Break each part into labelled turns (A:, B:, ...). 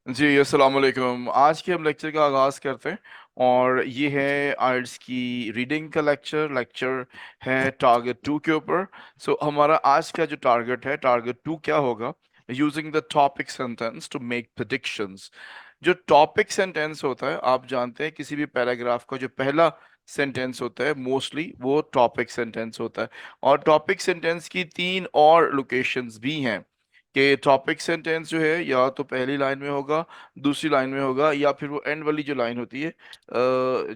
A: जी, अस्सलाम वालेकुम। आज के हम लेक्चर का आगाज़ करते हैं और ये है आइल्स की रीडिंग का लेक्चर है टारगेट 2 के ऊपर। हमारा आज का जो टारगेट है, टारगेट 2 क्या होगा? Using the topic sentence to make predictions. जो टॉपिक सेंटेंस होता है, आप जानते हैं किसी भी पैराग्राफ का जो पहला सेंटेंस होता है मोस्टली वो टॉपिक सेंटेंस होता है। और टॉपिक सेंटेंस की 3 और लोकेशंस भी हैं कि टॉपिक सेंटेंस जो है या तो पहली लाइन में होगा, दूसरी लाइन में होगा, या फिर वो एंड वाली जो लाइन होती है,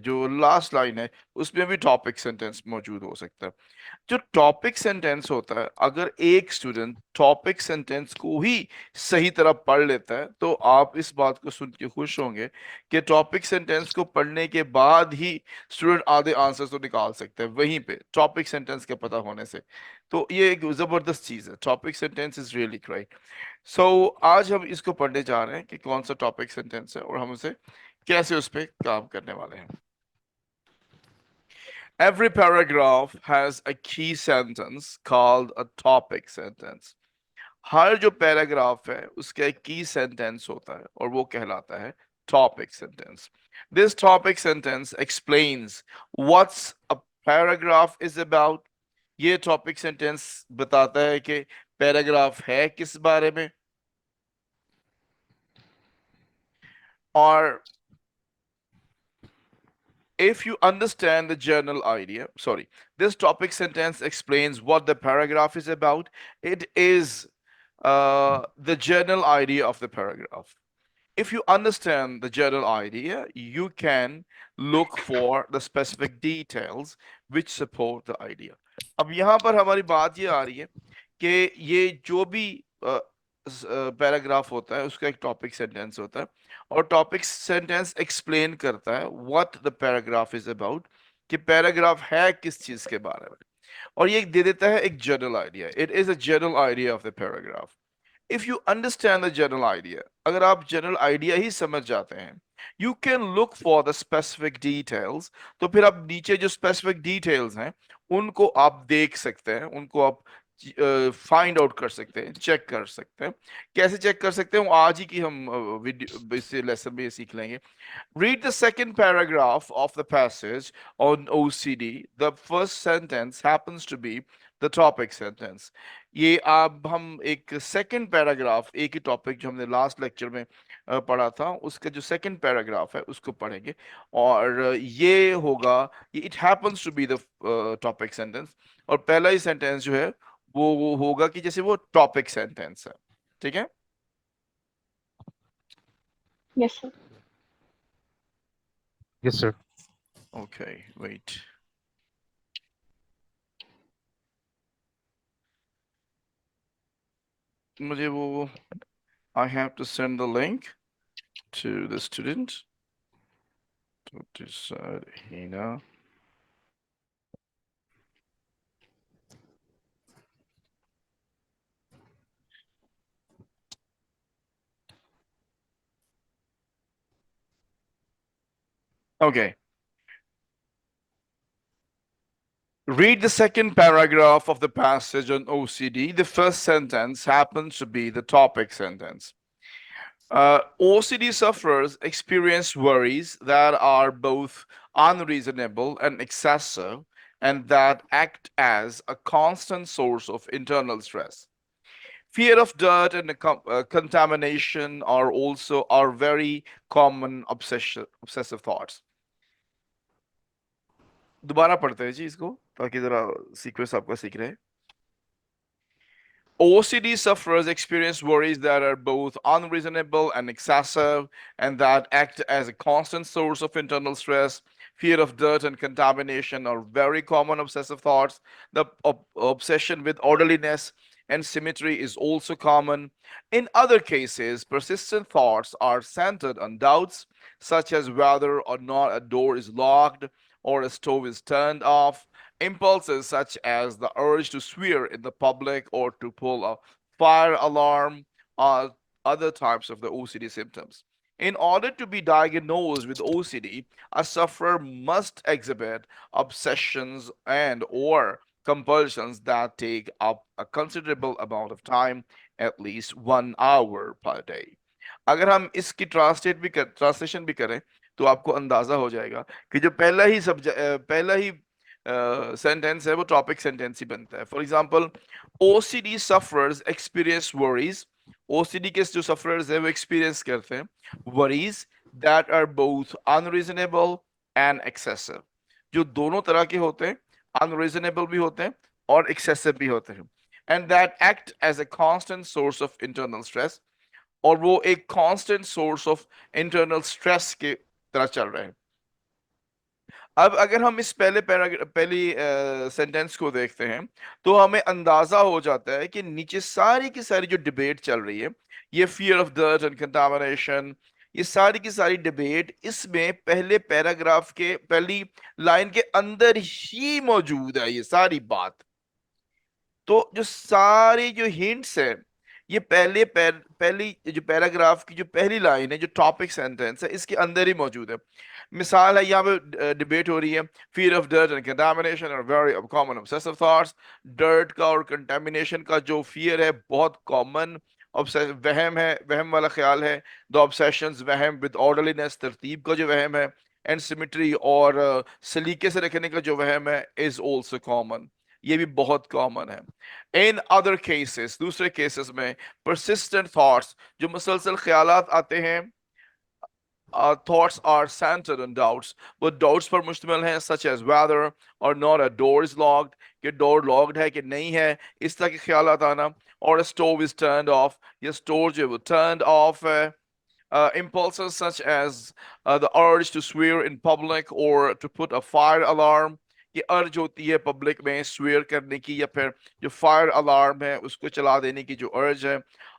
A: जो लास्ट लाइन है, उसमें भी टॉपिक सेंटेंस मौजूद हो सकता है। जो टॉपिक सेंटेंस होता है, अगर एक स्टूडेंट टॉपिक सेंटेंस को ही सही तरह पढ़ लेता है तो आप इस बात को सुन के खुश होंगे कि टॉपिक सेंटेंस को पढ़ने के बाद ही स्टूडेंट आधे आंसर्स तो निकाल सकते हैं वहीं पे टॉपिक सेंटेंस के पता होने से। तो ये एक जबरदस्त चीज है, topic sentence is really great. आज हम इसको पढ़ने जा रहे हैं कि कौन सा टॉपिक सेंटेंस है और हम उसे कैसे उस पर काम करने वाले हैं। Every paragraph has a key sentence called a topic sentence. हर जो पैराग्राफ है उसका एक की सेंटेंस होता है और वो कहलाता है topic sentence. This topic sentence explains what's a paragraph is about. ये टॉपिक सेंटेंस बताता है कि पैराग्राफ है किस बारे में। और if you understand the general idea, sorry, this topic sentence explains what the paragraph is about. It is the general idea of the paragraph. If you understand the general idea, you can look for the specific details which support the idea. अब यहाँ पर हमारी बात ये आ रही है कि ये जो भी पैराग्राफ होता है उसका एक टॉपिक सेंटेंस होता है और टॉपिक सेंटेंस एक्सप्लेन करता है what the paragraph is about, कि पैराग्राफ है किस चीज के बारे में। और ये दे देता है एक general idea, it is a general idea of the paragraph. If you understand the general idea, अगर आप जनरल आइडिया ही समझ जाते हैं, you can look for the specific details. तो फिर आप नीचे जो स्पेसिफिक डिटेल्स हैं उनको आप देख सकते हैं, उनको आप फाइंड आउट कर सकते हैं, चेक कर सकते हैं। कैसे चेक कर सकते हैं वो आज ही की हम वीडियो इस लेसन में सीख लेंगे। Read the second paragraph of the passage on OCD. The first sentence happens to be the topic sentence. ये अब हम एक सेकंड पैराग्राफ, एक ही टॉपिक जो हमने लास्ट लेक्चर में पढ़ा था उसका जो सेकंड पैराग्राफ है उसको पढ़ेंगे। और ये होगा, ये it happens to be the topic sentence. और पहला ही सेंटेंस जो है वो होगा कि जैसे वो टॉपिक सेंटेंस है। ठीक है?
B: Yes, sir.
C: Yes, sir.
A: Okay, wait. मुझे वो I have to send the link to the student to decide Hina. Okay. Read the second paragraph of the passage on OCD. The first sentence happens to be the topic sentence. OCD sufferers experience worries that are both unreasonable and excessive, and that act as a constant source of internal stress. Fear of dirt and contamination are also are very common obsessive thoughts. दोबारा पढ़ते हैं जी इसको ताकि जरा sequence आपका सीख रहे। OCD sufferers experience worries that are both unreasonable and excessive, and that act as a constant source of internal stress. Fear of dirt and contamination are very common obsessive thoughts. The obsession with orderliness and symmetry is also common. In other cases, persistent thoughts are centered on doubts, such as whether or not a door is locked or a stove is turned off. Impulses such as the urge to swear in the public or to pull a fire alarm are other types of the OCD symptoms. In order to be diagnosed with OCD, a sufferer must exhibit obsessions and or compulsions that take up a considerable amount of time, at least 1 hour per day. अगर हम इसकी translation भी करें तो आपको अंदाजा हो जाएगा कि जो पहला ही सेंटेंस है वो टॉपिक सेंटेंस ही बनता है। For example, OCD sufferers experience worries. OCD के जो सफरर्स है वो एक्सपीरियंस करते हैं worries that are both unreasonable and excessive, जो दोनों तरह के होते हैं, अनरीजनेबल भी होते हैं और एक्सेसिव भी होते हैं, and that act as a constant source of internal stress, और वो एक constant source of internal stress के तरह चल रहे हैं। अब अगर हम इस पहली सेंटेंस को देखते हैं तो हमें अंदाजा हो जाता है कि नीचे सारी की सारी जो डिबेट चल रही है, ये fear of dirt and contamination, ये सारी की सारी डिबेट इसमें पहले पैराग्राफ के पहली लाइन के अंदर ही मौजूद है, ये सारी बात। तो जो सारी जो हिंट्स है ये पहली जो पैराग्राफ की जो पहली लाइन है, जो टॉपिक सेंटेंस है, इसके अंदर ही मौजूद है। मिसाल है, यहाँ पे डिबेट हो रही है, fear of dirt and contamination are very common obsessive thoughts. Dirt का और कंटामिनेशन का जो फियर है बहुत कॉमन वहम है, वहम वाला ख्याल है। द ऑब्सेशंस, वहम विद ऑर्डरलीनेस, तरतीब का जो वहम है, एंड सिमेट्री और सलीके से रखने का जो वहम है, इज ऑल्सो कॉमन, ये भी बहुत कॉमन है। इन अदर केसेस, दूसरे केसेस में persistent thoughts, जो मुसलसल ख्यालात आते हैं, thoughts are centered on doubts, वो doubts पर मुश्तमिल हैं, such as whether or not a door is locked, कि door locked है कि नहीं है, इस तरह के ख्यालात आना, or a stove is turned off, या stove जो है वो turned off है। Impulses such as the urge to swear in public or to put a fire alarm, कि अर्ज होती है पब्लिक में स्वेयर करने की, या फिर जो फायर अलार्म है उसको चला देने की जो अर्ज है।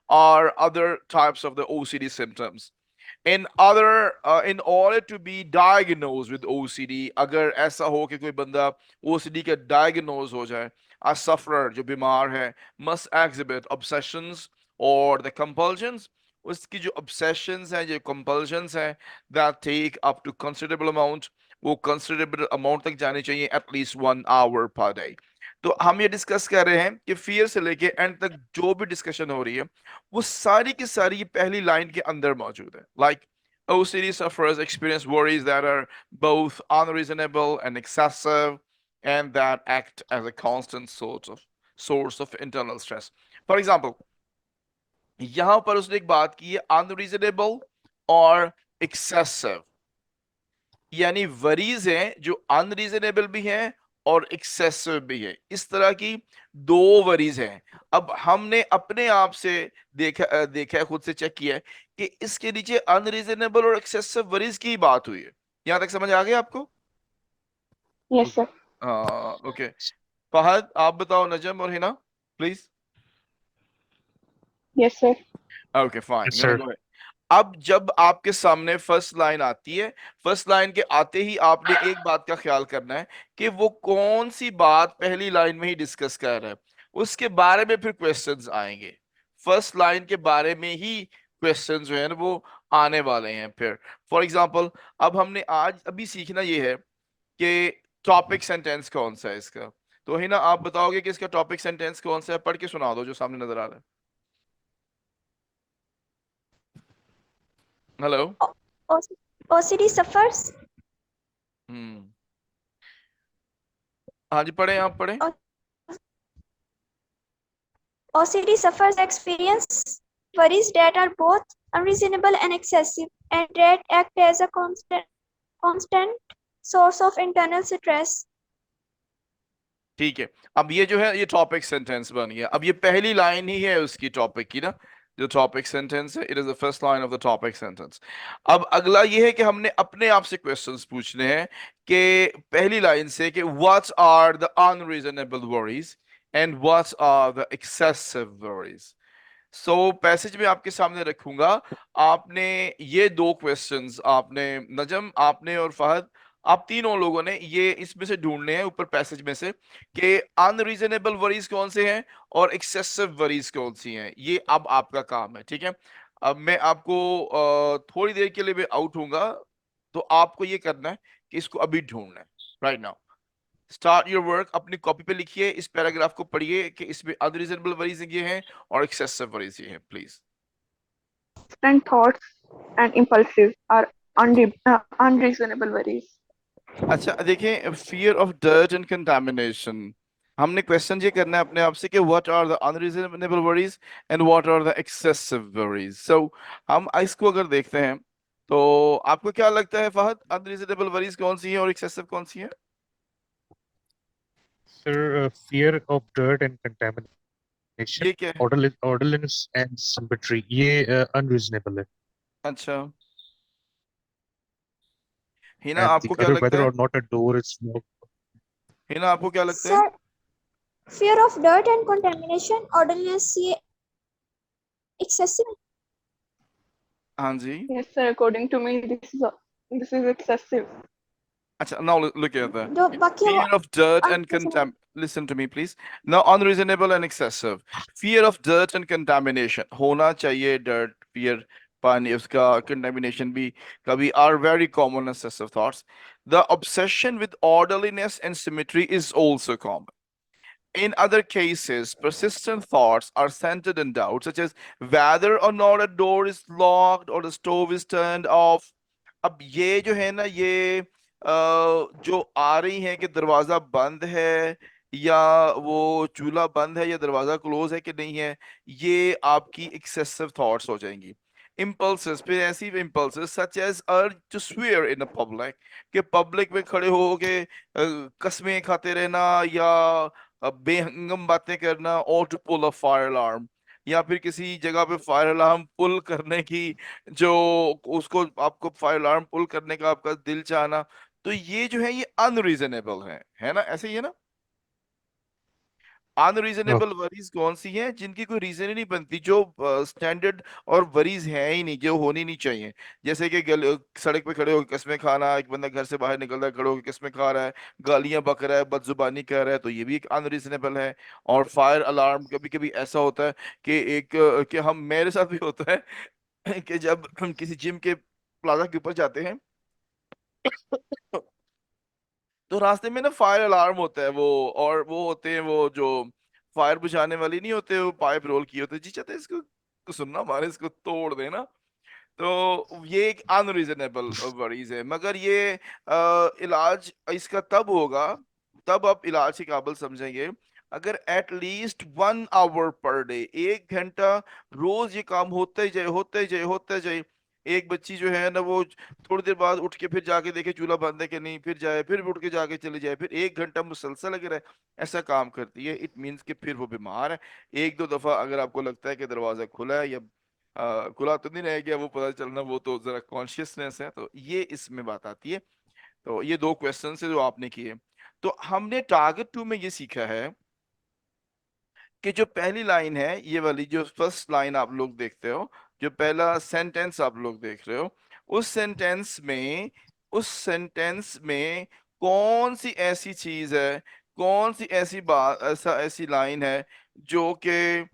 A: और other types of the OCD symptoms. In order to be diagnosed with OCD, अगर ऐसा हो कि कोई बंदा OCD का डायग्नोज हो जाए, a sufferer जो बीमार है must exhibit obsessions or the compulsions, उसकी जो obsessions हैं, जो compulsions हैं, that take up to considerable amount, वो considerable amount तक जानी चाहिए, at least 1 hour per day। तो हम ये डिस्कस कर रहे हैं कि फियर से लेके एंड तक जो भी डिस्कशन हो रही है वो सारी की सारी पहली लाइन के अंदर मौजूद है। Like OCD sufferers experience worries that are both unreasonable and excessive, and that act as a constant source of internal stress. For example, यहां पर उसने एक बात की है, अनरीजनेबल और एक्सेसिव, यानी वरीज हैं जो अनरीजनेबल भी हैं और एक्सेसिव भी है। इस तरह की दो वरीज हैं। अब हमने अपने आप से देखा है, खुद से चेक किया है कि इसके नीचे अनरीजनेबल और एक्सेसिव वरीज की बात हुई है। यहां तक समझ आ गया आपको?
B: Yes sir.
A: ओके। फहद, आप बताओ, नजम और Hina, please.
B: Yes sir.
A: Okay fine,
C: Yes,
A: you
C: sir.
A: गो। अब जब आपके सामने फर्स्ट लाइन आती है, फर्स्ट लाइन के आते ही आपने एक बात का ख्याल करना है कि वो कौन सी बात पहली लाइन में ही डिस्कस कर रहा है, उसके बारे में फिर क्वेश्चंस आएंगे। फर्स्ट लाइन के बारे में ही क्वेश्चंस जो है ना वो आने वाले हैं फिर। फॉर एग्जांपल, अब हमने आज अभी सीखना ये है कि टॉपिक सेंटेंस कौन सा है इसका। तो ही ना, आप बताओगे कि इसका टॉपिक सेंटेंस कौन सा है? पढ़ के सुना दो जो सामने नजर आ रहा है। हेलो।
D: OCD suffers
A: हम्म, हाँ जी, पढ़े, आप पढ़े।
D: OCD suffers experience worries that are both unreasonable and excessive, and that act as a constant source of internal stress.
A: ठीक है, अब ये जो है ये टॉपिक सेंटेंस बन गया। अब ये पहली लाइन ही है उसकी टॉपिक की ना, जो टॉपिक सेंटेंस है, it is the first line of the topic sentence. अब अगला ये है कि हमने अपने आप से क्वेश्चंस पूछने हैं कि पहली लाइन से कि what are the unreasonable worries and what are the excessive worries. So passage में आपके सामने रखूंगा। आपने ये दो क्वेश्चंस, आपने नजम, आपने और फहद, आप तीनों लोगों ने ये इसमें से ढूंढने हैं ऊपर पैसेज में से कि अनरीजनेबल वरीज कौन से हैं और एक्सेसिव वरीज कौन सी हैं। ये अब आपका काम है, ठीक है। अब मैं आपको थोड़ी देर के लिए मैं आउट हूंगा, तो आपको ये करना है कि इसको अभी ढूंढना है, right now. Start your work, अपनी कॉपी पे लिखिए, इस पैराग्राफ को पढ़िए कि इसमें अनरीजनेबल वरीज ये हैं और एक्सेसिव वरीज ये हैं, please.
B: constant thoughts and impulsive are unreasonable worries.
A: अच्छा देखिए, fear of dirt and contamination, हमने क्वेश्चन ये करना है अपने आप से कि what are the unreasonable worries and what are the excessive worries. So हम इसको अगर देखते हैं तो आपको क्या लगता है फहद, अनरीजनेबल वरीज कौन सी है और एक्सेसिव कौन सी है?
C: Sir, fear of dirt and contamination,
A: ये क्या है?
C: orderliness and symmetry, ये unreasonable है.
A: अच्छा, हिना
C: And the
A: आपको क्या
C: other,
A: लगता
C: whether
A: है?
C: or not a door is locked.
A: Hina आपको क्या लगता है?
D: Sir, fear of dirt and contamination, orderliness, ये excessive.
A: हाँ जी।
B: Yes, sir. According to me, this is excessive.
A: Acha, now look at that.
D: जो बाकी है वो
A: Fear of dirt and
D: unreasonable.
A: listen to me please. Now unreasonable and excessive. Fear of dirt and contamination. होना चाहिए dirt, fear, पानी उसका contamination भी कभी are very common excessive thoughts. The obsession with orderliness and symmetry is also common. In other cases, persistent thoughts are centered in doubt, such as whether or not a door is locked or the stove is turned off. अब ये जो है ना, ये जो आ रही है कि दरवाजा बंद है या वो चूल्हा बंद है या दरवाजा क्लोज है कि नहीं है, ये आपकी एक्सेसिव थॉट्स हो जाएंगी। impulses, फिर ऐसी impulses such as urge to swear in a public, कि पब्लिक में खड़े हो के कस्में खाते रहना या बेहंगम बातें करना, और to pull a fire alarm, या फिर किसी जगह पे फायर अलार्म पुल करने की, जो उसको आपको फायर अलार्म पुल करने का आपका दिल चाहना, तो ये जो है ये अनरीजनेबल है ना, ऐसे ही है ना।
C: Oh,
A: अनरीजनेबल वरीज कौन सी हैं? जिनकी कोई रीजन ही नहीं बनती, जो स्टैंडर्ड और वरीज है ही नहीं, जो होनी नहीं चाहिए। जैसे कि सड़क पे खड़े होकर कस्में खाना, एक बंदा घर से बाहर निकल रहा है, खड़े होकर कस्में खा रहा है, गालियां बक रहा है, बदजुबानी कर रहा है, तो ये भी एक अनरीजनेबल है। और फायर अलार्म, कभी कभी ऐसा होता है कि कि हम, मेरे साथ भी होता है कि जब हम किसी जिम के प्लाजा के ऊपर जाते हैं तो रास्ते में ना फायर अलार्म होता है वो, और वो होते हैं वो जो फायर बुझाने वाली नहीं होते, वो पाइप रोल किए होते हैं, जी चाहते हैं इसको सुनना हमारे, इसको तोड़ देना। तो ये एक अनरीजनेबल वरीज है, मगर ये इलाज इसका तब होगा, तब आप इलाज के काबिल समझेंगे अगर at least 1 hour per day, 1 घंटा रोज ये काम होते ही जाए, होते ही जाए, होते ही जाए। एक बच्ची जो है ना, वो थोड़ी देर बाद उठ के फिर जाके देखे चूल्हा बंद है कि नहीं, फिर जाए, फिर उठ के जाके चले जाए, फिर 1 घंटा मुसलसल अगर है ऐसा काम करती है, इट मीन्स कि फिर वो बीमार है। एक दो दफा अगर आपको लगता है कि दरवाजा खुला है या खुला तो नहीं रह गया, वो पता चलना, वो तो जरा कॉन्शियसनेस है, तो ये इसमें बात आती है। तो ये दो क्वेश्चन है जो आपने किए। तो हमने टारगेट 2 में ये सीखा है कि जो पहली लाइन है, ये वाली जो फर्स्ट लाइन आप लोग देखते हो, जो पहला सेंटेंस आप लोग देख रहे हो, उस सेंटेंस में, उस सेंटेंस में कौन सी ऐसी चीज है, कौन सी ऐसी बात, ऐसी लाइन है जो कि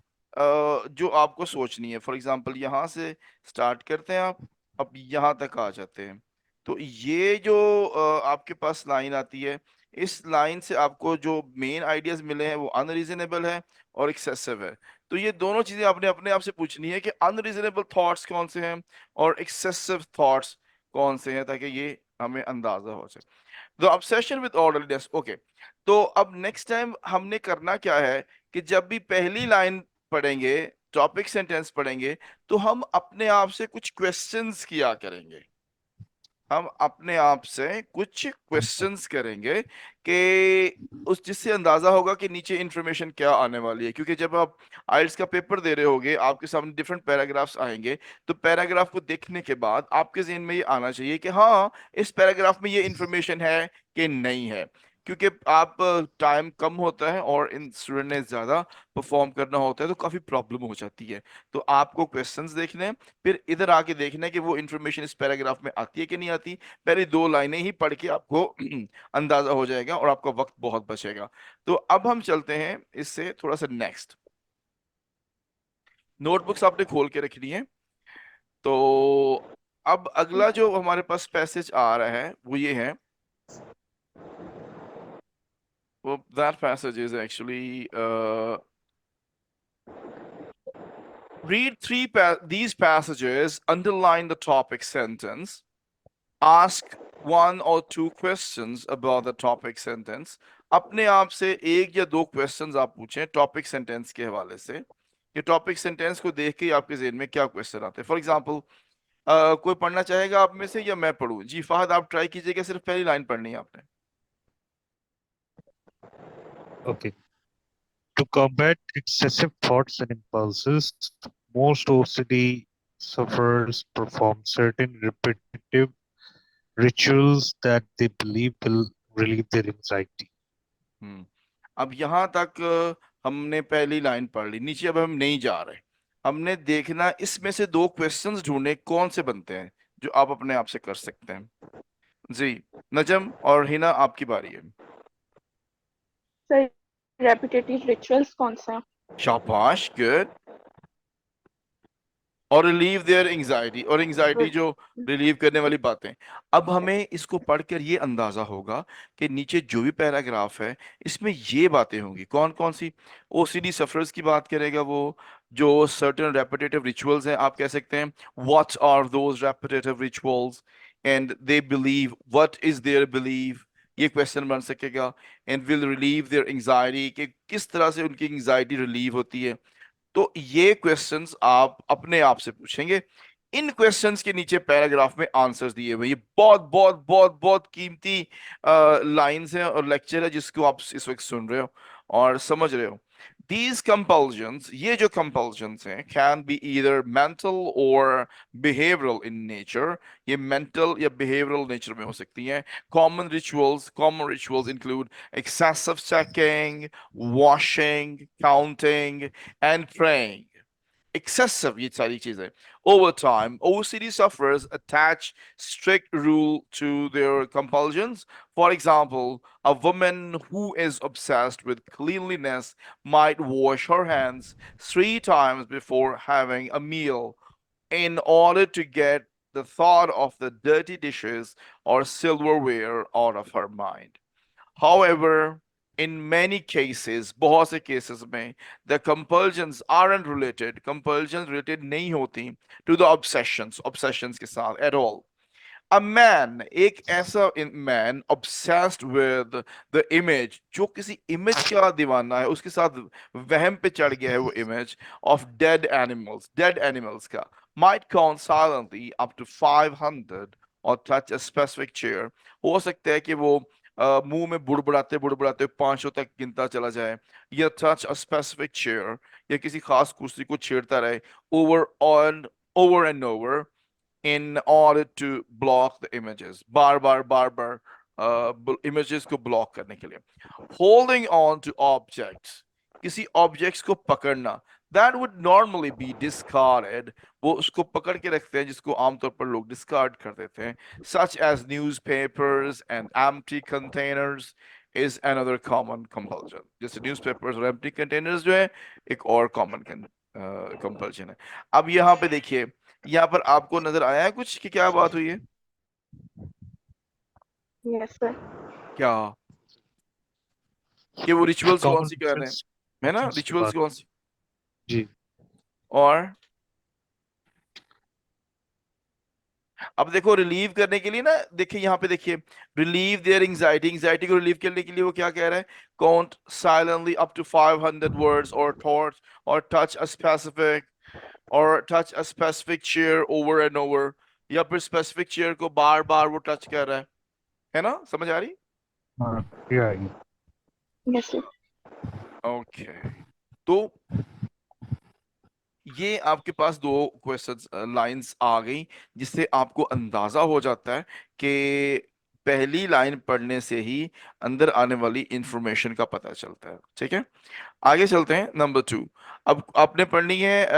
A: जो आपको सोचनी है। फॉर एग्जांपल यहाँ से स्टार्ट करते हैं आप, अब यहाँ तक आ जाते हैं। तो ये जो आपके पास लाइन आती है, इस लाइन से आपको जो मेन आइडियाज मिले हैं वो अनरीजनेबल है और एक्सेसिव है। तो ये दोनों चीजें आपने अपने आप से पूछनी है कि अनरीजनेबल थॉट्स कौन से हैं और एक्सेसिव थॉट्स कौन से हैं, ताकि ये हमें अंदाजा हो जाए। The obsession with orderliness, okay. तो अब नेक्स्ट टाइम हमने करना क्या है कि जब भी पहली लाइन पढ़ेंगे, टॉपिक सेंटेंस पढ़ेंगे, तो हम अपने आप से कुछ क्वेश्चंस किया करेंगे। हम अपने आप से कुछ क्वेश्चंस करेंगे कि उस, जिससे अंदाजा होगा कि नीचे इंफॉर्मेशन क्या आने वाली है। क्योंकि जब आप आइल्स का पेपर दे रहे होगे, आपके सामने डिफरेंट पैराग्राफ्स आएंगे, तो पैराग्राफ को देखने के बाद आपके जहन में ये आना चाहिए कि हाँ, इस पैराग्राफ में ये इंफॉर्मेशन है कि नहीं है। क्योंकि आप, टाइम कम होता है और इन स्टूडेंट ने ज्यादा परफॉर्म करना होता है, तो काफी प्रॉब्लम हो जाती है। तो आपको क्वेश्चंस देखने हैं, फिर इधर आके देखना है कि वो इंफॉर्मेशन इस पैराग्राफ में आती है कि नहीं आती। पहले 2 लाइनें ही पढ़ के आपको अंदाजा हो जाएगा और आपका वक्त बहुत बचेगा। तो अब हम चलते हैं इससे थोड़ा सा नेक्स्ट। नोटबुक्स आपने खोल के रखनी है। तो अब अगला जो हमारे पास पैसेज आ रहा है वो ये है, वो that passage is actually read these passages, underline the topic sentence, ask one or two questions about the topic sentence. अपने आप से एक या दो क्वेश्चंस आप पूछें टॉपिक सेंटेंस के हवाले से कि टॉपिक सेंटेंस को देख के आपके ज़हन में क्या क्वेश्चन आते हैं. फॉर एग्जांपल कोई पढ़ना चाहेगा आप में से या मैं पढ़ूं? जी फहद, आप ट्राई कीजिएगा, सिर्फ पहली लाइन पढ़नी है आपने.
C: Okay. To combat excessive thoughts and impulses, most OCD sufferers perform certain repetitive rituals that they believe will relieve their anxiety.
A: अब यहां तक हमने पहली लाइन पढ़ ली. नीचे अब हम नहीं जा रहे. हमने देखना इसमें से दो क्वेश्चंस ढूंढने कौन से बनते हैं जो आप अपने आप से कर सकते हैं. जी नजम और हिना, आपकी बारी है.
B: सर रेपिटेटिव रिचुअल्स कौन से हैं?
A: शाबाश, गुड. और रिलीव देयर एंजाइटी, और एंजाइटी जो रिलीव करने वाली बातें. अब हमें इसको पढ़कर ये अंदाजा होगा कि नीचे जो भी पैराग्राफ है इसमें ये बातें होंगी. कौन कौन सी? ओसीडी सफरर्स की बात करेगा वो. जो सर्टेन रेपिटेटिव रिचुअल्स हैं, आप कह सकते हैं what are those repetitive rituals and they believe, what is their believe, ये क्वेश्चन बन सकेगा. And will relieve their anxiety, कि किस तरह से उनकी एंजाइटी रिलीव होती है. तो ये क्वेश्चंस आप अपने आप से पूछेंगे. इन क्वेश्चंस के नीचे पैराग्राफ में आंसर्स दिए हुए. ये बहुत बहुत बहुत बहुत कीमती लाइंस हैं और लेक्चर है जिसको आप इस वक्त सुन रहे हो और समझ रहे हो. These compulsions, ये जो compulsions हैं, can be either mental or behavioral in nature. ये mental या behavioral nature में हो सकती हैं. Common rituals include excessive checking, washing, counting, and praying. Excessive, ये सारी चीजें. Over time, OCD sufferers attach strict rule to their compulsions. For example, a woman who is obsessed with cleanliness might wash her hands 3 times before having a meal in order to get the thought of the dirty dishes or silverware out of her mind. However, in many cases, बहुत से cases में, the compulsions aren't related, compulsions related नहीं होती to the obsessions के साथ at all. A man, एक ऐसा man obsessed with the image, जो किसी image का दीवाना है, उसके साथ वहम पे चढ़ गया है वो image of dead animals का, might count silently up to 500 or touch a specific chair. हो सकता है कि वो मुंह में बुड़बुड़ाते बुड़बुड़ाते 500 तक गिनता चला जाए, या touch a specific chair, या किसी खास कुर्सी को छेड़ता रहे over and over in order to block the images. Bar bar images को block करने के लिए. Holding on to objects, किसी objects को पकड़ना, that would normally be discarded. वो उसको पकड़ के रखते हैं जिसको आमतौर पर लोग discard कर देते हैं. Such as newspapers and empty containers is another common compulsion. जैसे newspapers और empty containers जो है एक और common compulsion है. अब यहाँ पे देखिए, यहाँ पर आपको नजर आया है कुछ कि क्या बात हुई है?
B: Yes sir.
A: क्या कि वो रिचुअल्स कौन सी कर रहे हैं, है ना?
C: sense की
A: रिचुअल्स
C: बात.
A: कौन सी?
C: जी.
A: और अब देखो रिलीव करने के लिए ना, देखिए यहाँ पे देखिए, रिलीव देयर एंजाइटी को रिलीव करने के लिए वो क्या कह रहा है? Count silently up to 500 words और थॉट्स और touch a specific chair over and over, या फिर स्पेसिफिक चेयर को बार बार वो टच कर रहा है ना? समझ आ रही?
C: Yeah.
B: Yes sir.
A: ओके. तो ये आपके पास दो क्वेश्चंस लाइंस आ गई जिससे आपको अंदाजा हो जाता है कि पहली लाइन पढ़ने से ही अंदर आने वाली इंफॉर्मेशन का पता चलता है. ठीक है, आगे चलते हैं. नंबर 2 अब आपने पढ़नी है.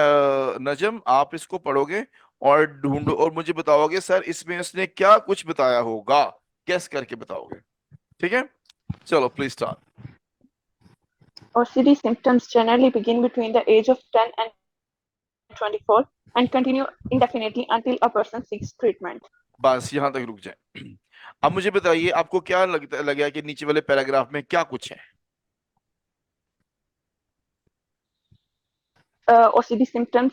A: नजम, आप इसको पढ़ोगे और ढूंढो और मुझे बताओगे सर इसमें उसने क्या कुछ बताया होगा, कैस करके बताओगे. ठीक है, चलो please start.
B: OCD symptoms generally begin between the age of 10 and 24 and continue indefinitely until a person seeks treatment.
A: बस यहाँ तक रुक जाए. अब मुझे बताइए आपको क्या लगा कि नीचे वाले पैराग्राफ में क्या कुछ है?
B: OCD symptoms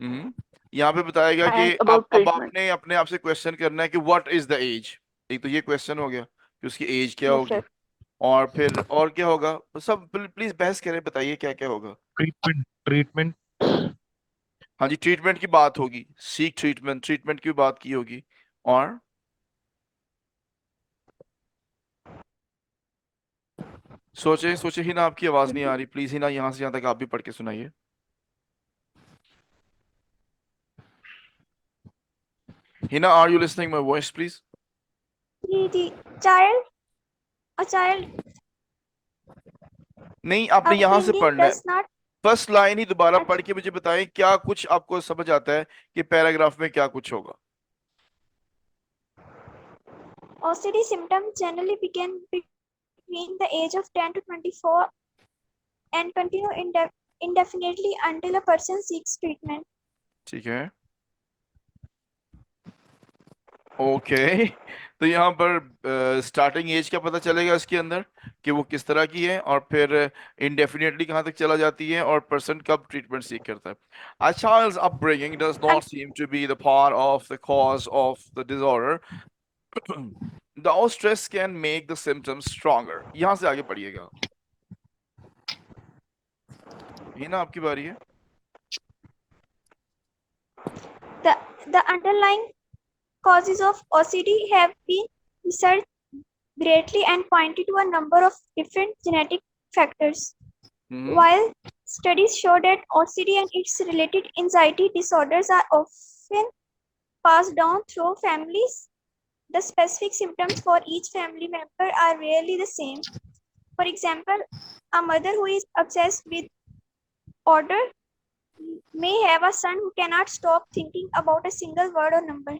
A: यहाँ पे बताएगा कि
B: And about
A: अब
B: treatment.
A: आपने अपने आप से क्वेश्चन करना है कि व्हाट इज द एज। एक तो ये क्वेश्चन हो गया कि उसकी एज क्या
B: Yes,
A: होगी,
B: sir.
A: और फिर और क्या होगा, सब प्लीज बहस करें, बताइए क्या क्या होगा।
C: Treatment.
A: हाँ जी, ट्रीटमेंट की बात होगी, सीक ट्रीटमेंट, ट्रीटमेंट की बात की होगी। और सोचे सोचे ही ना, आपकी आवाज नहीं आ रही, प्लीज ही ना, यहाँ से यहाँ तक आप भी पढ़ के सुनाइए। Heena, are you listening my voice please?
D: The child, a child
A: नहीं, आपने यहाँ से
D: upbringing
A: पढ़ना है,
D: does not
A: फर्स्ट लाइन ही दोबारा
D: अच्छा।
A: पढ़ के मुझे बताएं, क्या कुछ आपको समझ आता है कि पैराग्राफ में क्या कुछ होगा।
D: OCD symptoms generally begin between the age of 10 to 24 and continue indefinitely until a person seeks treatment.
A: ठीक है, ओके। तो यहाँ पर स्टार्टिंग एज क्या पता चलेगा इसके अंदर कि वो किस तरह की है, और फिर इंडेफिनिटली कहाँ तक चला जाती है, और पर्सन कब ट्रीटमेंट सीख करता है। A child's upbringing does
D: And
A: not seem to be the part of the cause of the disorder. Though stress can make the symptoms stronger. यहाँ से आगे पढ़िएगा। ये ना आपकी बारी है।
D: the underlying causes of OCD have been researched greatly and pointed to a number of different genetic factors. While studies show that OCD and its related anxiety disorders are often passed down through families, the specific symptoms for each family member are rarely the same. For example, a mother who is obsessed with order may have a son who cannot stop thinking about a single word or number.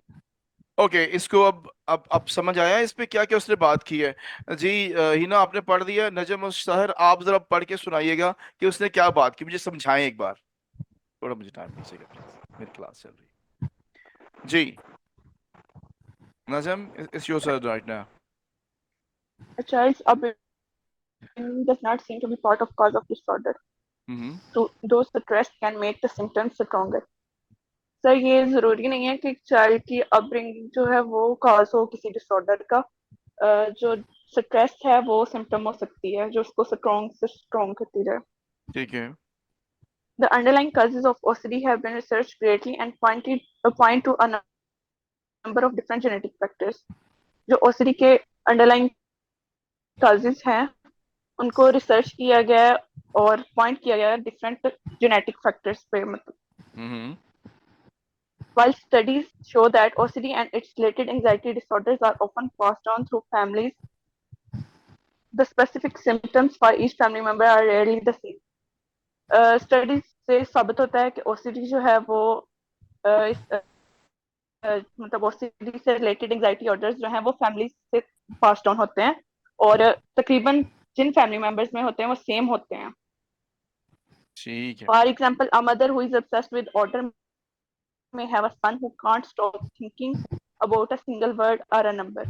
A: Okay, इसको अब समझ आया इस पे क्या क्या उसने बात की है। जी हिना, आपने पढ़ दिया। नजम और सहर, आप जरा पढ़ के सुनाइएगा कि उसने क्या बात की, मुझे समझाएं एक बार। थोड़ा मुझे टाइम दीजिएगा प्लीज, मेरी क्लास चल रही है। जी Najam, it's your turn right now.
B: A child's upbringing does not seem to be part of cause of disorder. So those stress can make the symptoms stronger. Sir, ये जरूरी नहीं है कि चाइल्ड की अपब्रिंगिंग जो है वो कॉज हो किसी डिसऑर्डर का। जो स्ट्रेस है वो सिम्टम हो सकती है जो उसको स्ट्रॉन्ग से स्ट्रॉन्ग करती रहे।
A: ठीक है।
B: The underlying causes of OCD have been researched greatly and point to a number of different genetic factors. जो OCD के underlying causes हैं उनको रिसर्च किया गया है और पॉइंट किया गया है डिफरेंट जेनेटिक फैक्टर्स पे। मतलब while studies show that OCD and its related anxiety disorders are often passed on through families, the specific symptoms for each family member are rarely the same. Studies से साबित होता है कि OCD जो है वो मतलब OCD से रिलेटेड एंजाइटी ऑर्डर्स जो हैं वो फैमिली से पास डाउन होते हैं, और तकरीबन जिन फैमिली मेंबर्स में होते हैं वो सेम होते हैं।
A: ठीक है।
B: For example, a mother who is obsessed with order may have a son who can't stop thinking about a single word or a number.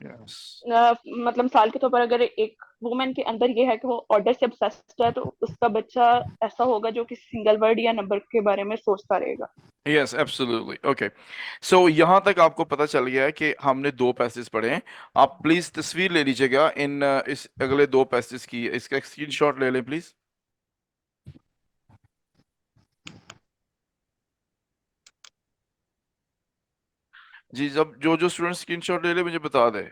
A: Yes,
B: मतलब मिसाल के तौर पर अगर एक वुमेन के अंदर ये है कि वो ऑर्डर से obsessed है तो उसका बच्चा ऐसा होगा जो कि सिंगल वर्ड या नंबर के बारे में सोचता रहेगा।
A: Yes, absolutely. ओके, सो यहाँ तक आपको पता चल गया है कि हमने दो पैसेज पढ़े हैं। आप प्लीज तस्वीर ले लीजिएगा इन इस अगले दो पैसेज की, इसका स्क्रीनशॉट ले लें प्लीज। जी, जब जो जो स्टूडेंट स्क्रीनशॉट ले ले मुझे बता दे।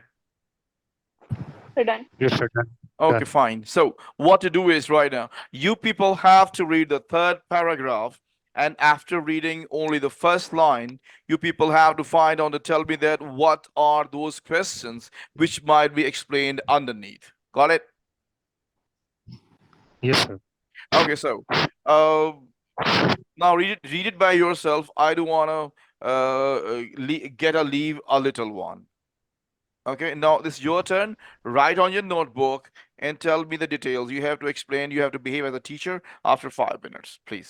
B: So done.
C: Yes, sir. Done.
A: Okay, fine. So what to do is right now, you people have to read the third paragraph, and after reading only the first line, you people have to find out to tell me that what are those questions which might be explained underneath. Got it?
C: Yes, sir.
A: Okay, so now read it by yourself. I do want to leave a little one. Okay, now this is your turn. Write on your notebook and tell me the details. You have to explain, you have to behave as a teacher after 5 minutes, please.